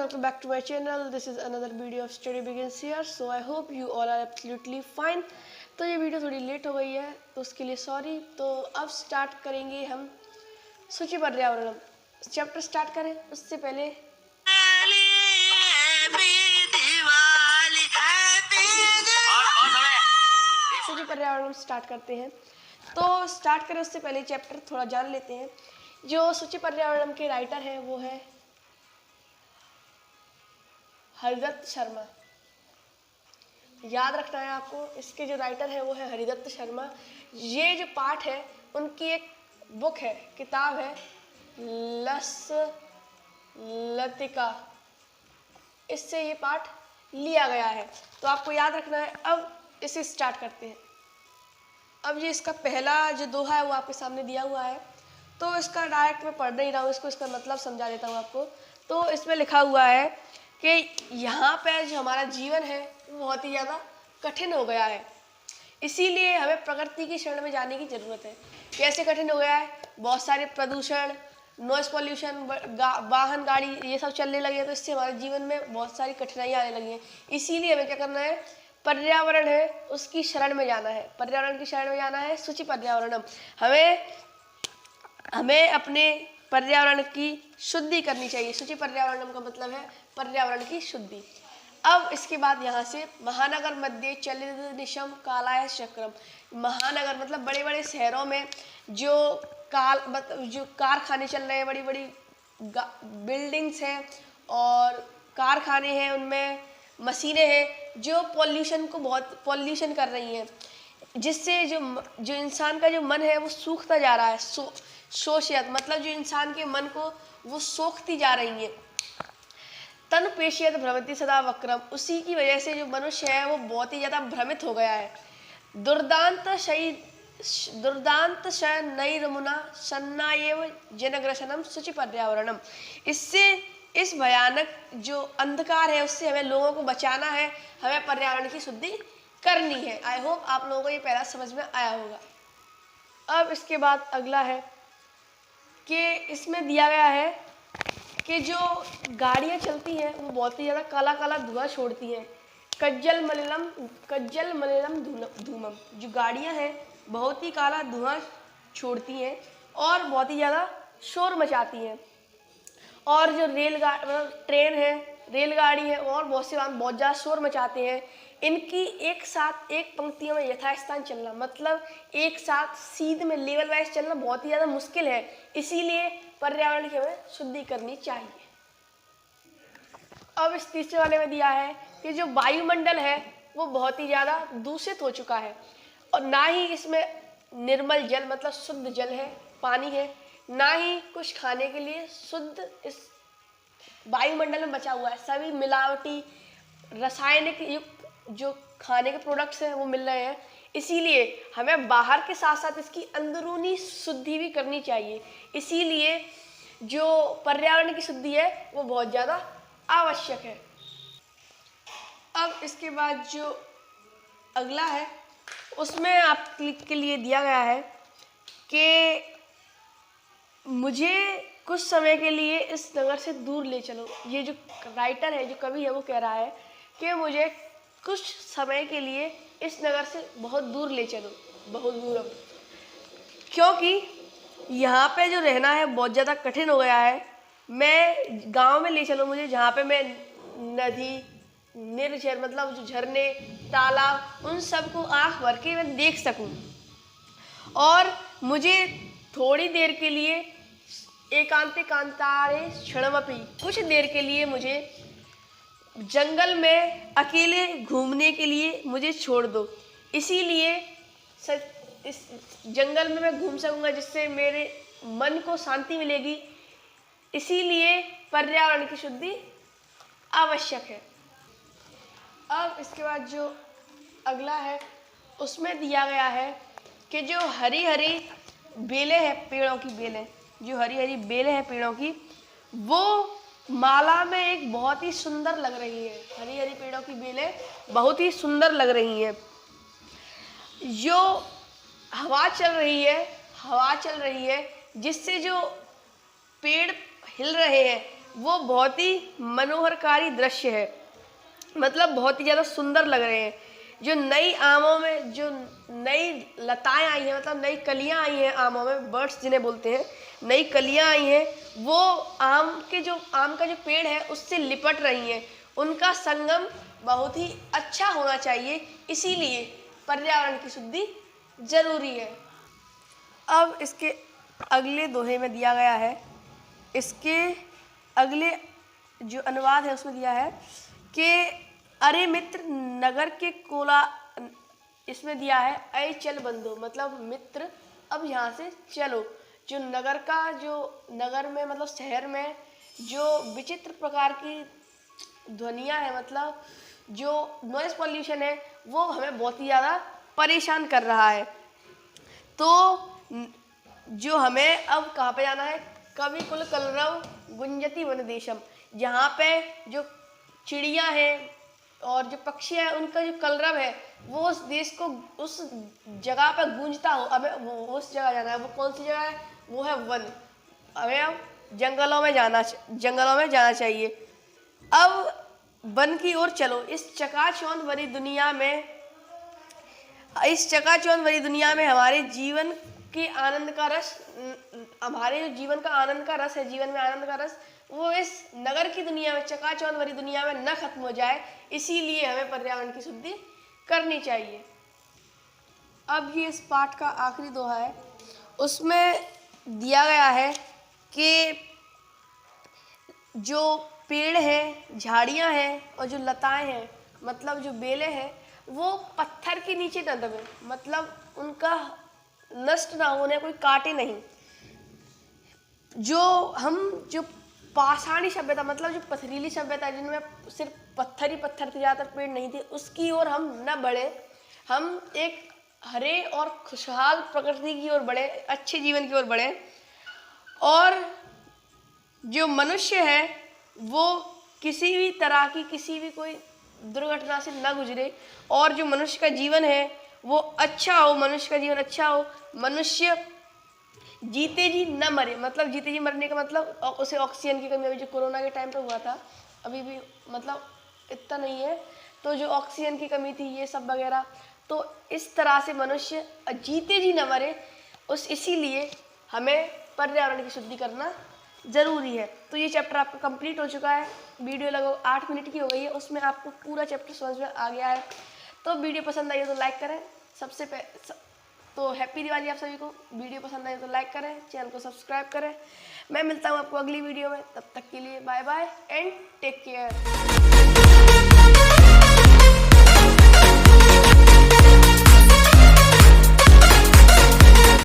welcome back to my channel. This is another video of Study Begins here. So I hope you all are absolutely fine. तो ये video थोड़ी late हो गई है तो उसके लिए सॉरी। तो अब स्टार्ट करेंगे हम सूची पर्यावरण चैप्टर स्टार्ट करें उससे पहले सूची पर्यावरण स्टार्ट करते हैं। तो स्टार्ट करें उससे पहले चैप्टर थोड़ा जान लेते हैं। जो सूची पर्यावरण के राइटर हैं वो है हरिदत्त शर्मा। याद रखना है आपको, इसके जो राइटर है वो है हरिदत्त शर्मा। ये जो पाठ है उनकी एक बुक है, किताब है लतिका, इससे ये पाठ लिया गया है। तो आपको याद रखना है। अब इसे स्टार्ट करते हैं। अब ये इसका पहला जो दोहा है वो आपके सामने दिया हुआ है। तो इसका डायरेक्ट मैं पढ़ नहीं रहा हूँ, इसका मतलब समझा देता हूँ आपको। तो इसमें लिखा हुआ है कि यहाँ पे जो हमारा जीवन है वो बहुत ही ज़्यादा कठिन हो गया है, इसीलिए हमें प्रकृति की शरण में जाने की ज़रूरत है। कैसे कठिन हो गया है? बहुत सारे प्रदूषण, नॉइस पॉल्यूशन, वाहन गाड़ी ये सब चलने लगे हैं, तो इससे हमारे जीवन में बहुत सारी कठिनाइयाँ आने लगी हैं। इसीलिए हमें क्या करना है? पर्यावरण है उसकी शरण में जाना है, पर्यावरण की शरण में जाना है। सूची पर्यावरणम, हमें अपने पर्यावरण की शुद्धि करनी चाहिए। सूची पर्यावरणम का मतलब है पर्यावरण की शुद्धि। अब इसके बाद यहाँ से महानगर मध्य चलित निशम कालाय चक्रम। महानगर मतलब बड़े बड़े शहरों में जो कारखाने चल रहे हैं, बड़ी बड़ी बिल्डिंग्स हैं और कारखाने हैं, उनमें मशीनें हैं जो पॉल्यूशन को बहुत पॉल्यूशन कर रही हैं, जिससे जो इंसान का जो मन है वो सूखता जा रहा है। शोषियत मतलब जो इंसान के मन को वो सोखती जा रही है। तन पेशियत भ्रमति सदा वक्रम, उसी की वजह से जो मनुष्य है वो बहुत ही ज़्यादा भ्रमित हो गया है। दुर्दांत शय नई रमुना सन्ना एव जनग्रसनम सूची पर्यावरणम। इससे इस भयानक जो अंधकार है उससे हमें लोगों को बचाना है, हमें पर्यावरण की शुद्धि करनी है। आई होप आप लोगों को ये पहला समझ में आया होगा। अब इसके बाद अगला है कि इसमें दिया गया है कि जो गाड़ियाँ चलती हैं वो बहुत ही ज़्यादा काला काला धुआं छोड़ती हैं। कज्जल मलिनम धूमम, जो गाड़ियाँ हैं बहुत ही काला धुआं छोड़ती हैं और बहुत ही ज़्यादा शोर मचाती हैं। और जो ट्रेन है, रेलगाड़ी है और बहुत से वाहन बहुत ज़्यादा शोर मचाते हैं। इनकी एक साथ एक पंक्तियों में यथास्थान चलना मतलब एक साथ सीध में लेवल वाइज चलना बहुत ही ज़्यादा मुश्किल है, इसीलिए पर्यावरण की हमें शुद्धि करनी चाहिए। अब इस तीसरे वाले में दिया है कि जो वायुमंडल है वो बहुत ही ज़्यादा दूषित हो चुका है और ना ही इसमें निर्मल जल मतलब शुद्ध जल है, पानी है, ना ही कुछ खाने के लिए शुद्ध इस वायुमंडल में बचा हुआ है। सभी मिलावटी रासायनिक युक्त जो खाने के प्रोडक्ट्स हैं वो मिल रहे हैं, इसीलिए हमें बाहर के साथ साथ इसकी अंदरूनी शुद्धि भी करनी चाहिए। इसीलिए जो पर्यावरण की शुद्धि है वो बहुत ज़्यादा आवश्यक है। अब इसके बाद जो अगला है उसमें आपके लिए दिया गया है कि मुझे कुछ समय के लिए इस नगर से दूर ले चलो। ये जो राइटर है, जो कवि है, वो कह रहा है कि मुझे कुछ समय के लिए इस नगर से बहुत दूर ले चलो, बहुत दूर, क्योंकि यहाँ पे जो रहना है बहुत ज़्यादा कठिन हो गया है। मैं गांव में ले चलो मुझे, जहाँ पे मैं नदी, निर्झर मतलब जो झरने, तालाब, उन सब को आँख भर के मैं देख सकूँ। और मुझे थोड़ी देर के लिए एकांते कांतारे क्षणमपि, कुछ देर के लिए मुझे जंगल में अकेले घूमने के लिए मुझे छोड़ दो। इसीलिए इस जंगल में मैं घूम सकूंगा, जिससे मेरे मन को शांति मिलेगी। इसीलिए पर्यावरण की शुद्धि आवश्यक है। अब इसके बाद जो अगला है उसमें दिया गया है कि जो हरी हरी बेलें हैं पेड़ों की बेलें, जो हरी हरी बेलें हैं पेड़ों की, वो माला में एक बहुत ही सुंदर लग रही है। हरी हरी पेड़ों की बेलें बहुत ही सुंदर लग रही हैं। जो हवा चल रही है जिससे जो पेड़ हिल रहे हैं वो बहुत ही मनोहरकारी दृश्य है, मतलब बहुत ही ज़्यादा सुंदर लग रहे हैं। जो नई आमों में जो नई लताएं आई हैं, मतलब नई कलियां आई हैं आमों में, बर्ड्स जिन्हें बोलते हैं, नई कलियां आई हैं, वो आम का जो पेड़ है उससे लिपट रही हैं। उनका संगम बहुत ही अच्छा होना चाहिए, इसीलिए पर्यावरण की शुद्धि जरूरी है। अब इसके अगले दोहे में दिया गया है, इसके अगले जो अनुवाद है उसमें दिया है कि अरे मित्र नगर के कोला, इसमें दिया है अय चल बंधु, मतलब मित्र अब यहाँ से चलो। जो नगर में मतलब शहर में जो विचित्र प्रकार की ध्वनियाँ हैं, मतलब जो नॉइज़ पॉल्यूशन है, वो हमें बहुत ही ज़्यादा परेशान कर रहा है। तो जो हमें अब कहाँ पे जाना है, कवि कुल कलरव गुंजति वन देशम, जहाँ पे जो चिड़ियाँ हैं और जो पक्षी हैं उनका जो कलरव है वो उस देश को उस जगह पे गूंजता हो, हमें वो उस जगह जाना है। वो कौन सी जगह है? वो है वन। हमें अब जंगलों में जाना चाहिए। अब वन की ओर चलो। इस चकाचौंध भरी दुनिया में हमारे जीवन के आनंद का रस, हमारे जो जीवन का आनंद का रस है, जीवन में आनंद का रस, वो इस नगर की दुनिया में, चकाचौंध भरी दुनिया में न खत्म हो जाए, इसीलिए हमें पर्यावरण की शुद्धि करनी चाहिए। अब ये इस पाठ का आखिरी दोहा है, उसमें दिया गया है कि जो पेड़ हैं, झाड़ियाँ हैं और जो लताएं हैं, मतलब जो बेलें हैं, वो पत्थर के नीचे न दबे, मतलब उनका नष्ट ना होने, कोई काटे नहीं। जो पाषाणी सभ्यता, मतलब जो पथरीली सभ्यता जिनमें सिर्फ पत्थर ही पत्थर थे, ज़्यादातर पेड़ नहीं थे, उसकी ओर हम न बढ़े। हम एक हरे और खुशहाल प्रकृति की ओर बढ़े, अच्छे जीवन की ओर बढ़े। और जो मनुष्य है वो किसी भी तरह की किसी भी कोई दुर्घटना से न गुजरे, और जो मनुष्य का जीवन है वो अच्छा हो, मनुष्य का जीवन अच्छा हो। मनुष्य जीते जी न मरे, मतलब जीते जी मरने का मतलब उसे ऑक्सीजन की कमी, अभी जो कोरोना के टाइम पे हुआ था, अभी भी मतलब इतना नहीं है, तो जो ऑक्सीजन की कमी थी, ये सब वगैरह, तो इस तरह से मनुष्य जीते जी न मरे, इसीलिए हमें पर्यावरण की शुद्धि करना ज़रूरी है। तो ये चैप्टर आपका कंप्लीट हो चुका है। वीडियो लगभग 8 मिनट की हो गई है, उसमें आपको पूरा चैप्टर समझ में आ गया है। तो वीडियो पसंद आई हो तो लाइक करें। तो हैप्पी दिवाली आप सभी को। वीडियो पसंद आए तो लाइक करें, चैनल को सब्सक्राइब करें। मैं मिलता हूँ आपको अगली वीडियो में, तब तक के लिए bye bye and take care.